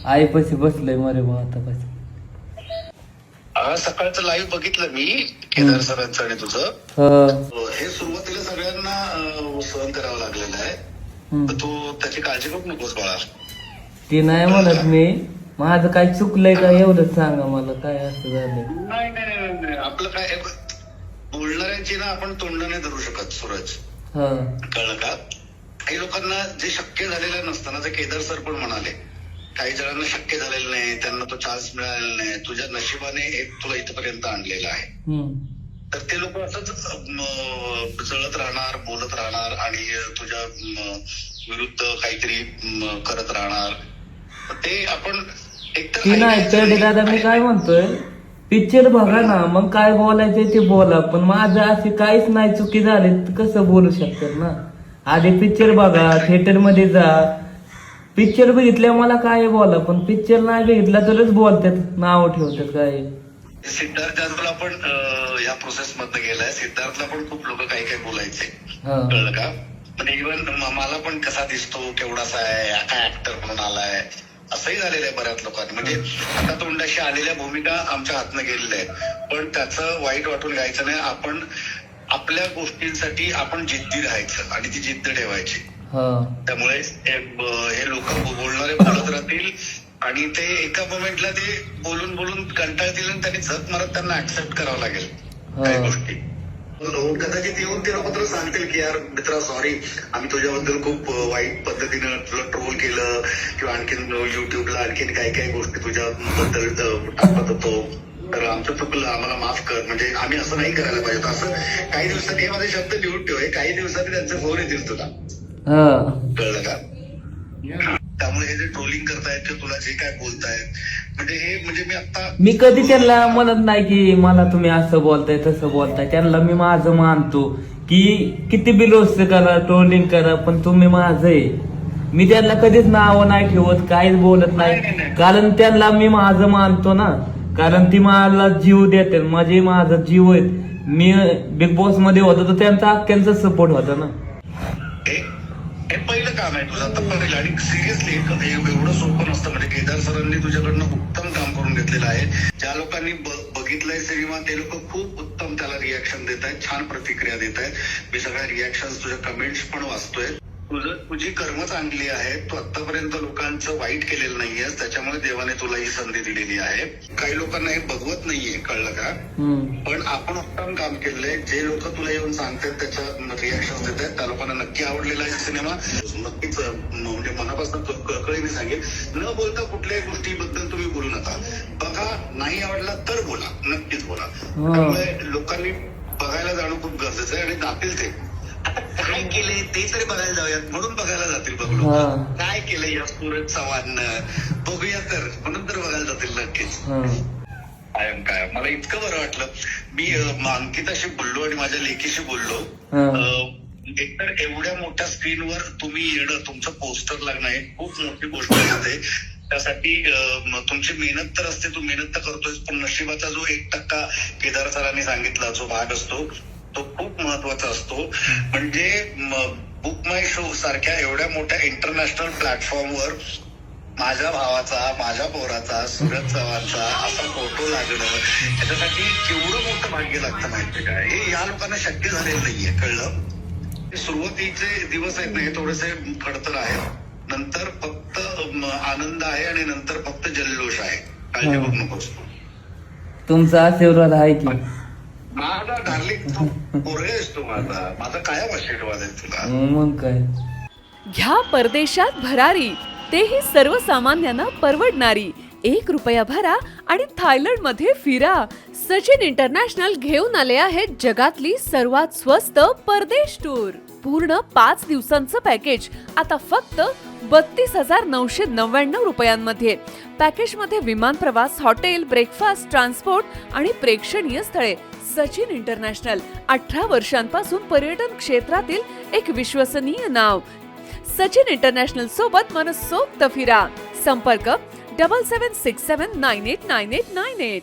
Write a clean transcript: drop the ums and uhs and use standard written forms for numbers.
आईपाशी बसलोय मरे बा आता पाशी. सकाळचं लाईव्ह बघितलं मी केदार सरांचं आणि तुझं. हे सुरुवातीला सगळ्यांना सहन करावं लागलेलं आहे. तर तू त्याची काळजी करू नकोस बाळा. ती नाही म्हणत मी, माझं काय चुकलंय का एवढंच सांगा मला, काय असं झालं. नाही आपलं काय बोलणाऱ्यांची ना आपण तोंड नाही धरू शकत सूरज. कळलं का? काही लोकांना जे शक्य झालेलं नसतं ना, ते केदार सर पण म्हणाले काही जणांना शक्य झालेलं नाही, त्यांना तो चान्स मिळालेला नाही. तुझ्या नशिबाने एक तुला इथपर्यंत आणलेला आहे. तर ते लोक असंच जळत राहणार, बोलत राहणार आणि तुझ्या विरुद्ध काहीतरी करत राहणार. ते आपण एकतर नाही दादा, मी काय म्हणतोय, पिक्चर बघा ना, मग काय बोलायचंय ते बोला. पण माझं असे काहीच नाही चुकी झाली तर कसं बोलू शकतात ना. आधी पिक्चर बघा, थिएटर मध्ये जा. पिक्चर बघितल्या मला काय बोला, पण पिक्चर नाही बघितला तरच बोलतात, नाव ठेवतात काय. सिद्धार्थ जाधवला पण या प्रोसेस मधनं गेलाय. सिद्धार्थला पण खूप लोक काही काही बोलायचे. कळलं का? म्हणजे इव्हन मला पण कसा दिसतो, केवढासा आहे, काय ऍक्टर म्हणून आलाय, असंही झालेलं आहे बऱ्याच लोकांनी. म्हणजे आता तोंडाशी आलेल्या भूमिका आमच्या हातनं गेलेल्या आहेत. पण त्याचं वाईट वाटून घ्यायचं नाही. आपण आपल्या गोष्टींसाठी आपण जिद्दी राहायचं आणि ती जिद्द ठेवायची. त्यामुळे हे लोक बोलणारे बोलत राहतील आणि ते एका मोमेंटला ते बोलून बोलून कंटाळतील आणि त्यांनी झक मारत त्यांना ऍक्सेप्ट करावं लागेल काही गोष्टी. कदाचित येऊन ते लोक तर सांगतील की यार मित्रा सॉरी, आम्ही तुझ्याबद्दल खूप वाईट पद्धतीनं तुला ट्रोल केलं किंवा आणखीन युट्यूबला आणखीन काही काही गोष्टी तुझ्याबद्दल टाकत होतो, तर आमचं चुकलं, आम्हाला माफ कर. म्हणजे आम्ही असं नाही करायला पाहिजे. असं काही दिवसांनी हे माझे शब्द लिहून ठेव, काही दिवसांनी त्यांचे फोन येतील तुला. कळलं का? त्यामुळे हे जे ट्रोलिंग करतायत किंवा तुला जे काय बोलतायत, म्हणजे मी कधी त्यांना म्हणत नाही की मला तुम्ही असं बोलताय तसं बोलताय. त्यांना मी माझं मानतो की किती बी रोस्ट करा, ट्रोलिंग करा, पण तुम्ही माझं आहे. मी त्यांना कधीच नाव नाही ठेवत, काहीच बोलत नाही, कारण त्यांना मी माझं मानतो ना. कारण ती मला जीव देते, माझा जीव आहे. मी बिग बॉस मध्ये होतो तर त्यांचा अख्ख्यांचा सपोर्ट होता ना. हे पहिलं काम आहे तुझं आता पहिलं. आणि सिरियसली एवढं सोपं नसतं. म्हणजे केदार सरांनी तुझ्याकडनं उत्तम काम करून घेतलेलं आहे. ज्या लोकांनी बघितलाय सिनेमा ते लोक खूप उत्तम त्याला रिॲक्शन देत आहेत, छान प्रतिक्रिया देत आहेत. मी सगळ्या रिॲक्शन, तुझ्या कमेंट्स पण वाचतोय. तुझी कर्म चांगली आहेत. तू आतापर्यंत लोकांचं वाईट केलेलं नाहीयेस, त्याच्यामुळे देवाने तुला ही संधी दिलेली आहे. काही लोकांना हे बघवत नाहीये, कळलं का? पण आपण उत्तम काम केलंय. जे लोक तुला येऊन सांगतात, त्याच्या रिॲक्शन देत आहेत, त्या लोकांना नक्की आवडलेला आहे सिनेमा. नक्कीच म्हणजे मनापासून कळकळीने सांगेल, न बोलता कुठल्याही गोष्टीबद्दल तुम्ही बोलू नका. बघा, नाही आवडला तर बोला, नक्कीच बोला. त्यामुळे लोकांनी बघायला जाणं खूप गरजेचं आहे. आणि जातील ते काय केलंय ते तरी बघायला जाऊयात म्हणून बघायला जातील. बघ लोक काय केलंय या सूरज चव्हाणनं, बघूया तर म्हणून तर बघायला जातील नक्कीच. काय मला इतकं बरं वाटलं. मी अंकिताशी बोललो आणि माझ्या लेकीशी बोललो. एकतर एवढ्या मोठ्या स्क्रीनवर तुम्ही येणं, तुमचं पोस्टर लागणं हे खूप मोठी गोष्ट असते. त्यासाठी तुमची मेहनत तर असते, तू मेहनत तर करतोय, पण नशिबाचा जो 1% केदार सरांनी सांगितला जो भाग असतो तो खूप महत्वाचा असतो. म्हणजे बुक माय शो सारख्या एवढ्या मोठ्या इंटरनॅशनल प्लॅटफॉर्मवर माझ्या भावाचा, माझ्या पोराचा, सूरज चव्हाणचा असा फोटो लागणं, याच्यासाठी केवढं मोठं भाग्य लागतं माहितीये का? हे या लोकांना शक्य झालेलं नाहीये, कळलं? सुरुवातीचे दिवस आहेत ना हे थोडेसे खडतर आहेत, नंतर फक्त आनंद आहे आणि नंतर फक्त जल्लोष आहे. काळजी करू नकोस. तुमचा आशीर्वाद आहे की माझा डार्लिंग, पोरगा असतो माझा कायम आशीर्वाद आहे तुला. मग काय. घ्या परदेशात भरारी, तेही सर्वसामान्यांना परवडणारी. ₹1 भरा आणि थायलंड मध्ये फिरा. सचिन इंटरनॅशनल घेऊन आले आहेत जगातली सर्वात स्वस्त परदेश टूर. पूर्ण 5 दिवसांचं पॅकेज आता फक्त ₹32,999 पॅकेजमध्ये विमान प्रवास, हॉटेल, ब्रेकफास्ट, ट्रान्सपोर्ट आणि प्रेक्षणीय स्थळे. सचिन इंटरनॅशनल 18 वर्षांपासून पर्यटन क्षेत्रातील एक विश्वसनीय नाव. सचिन इंटरनॅशनल सोबत मनसोक्त फिरा. संपर्क 7767989898.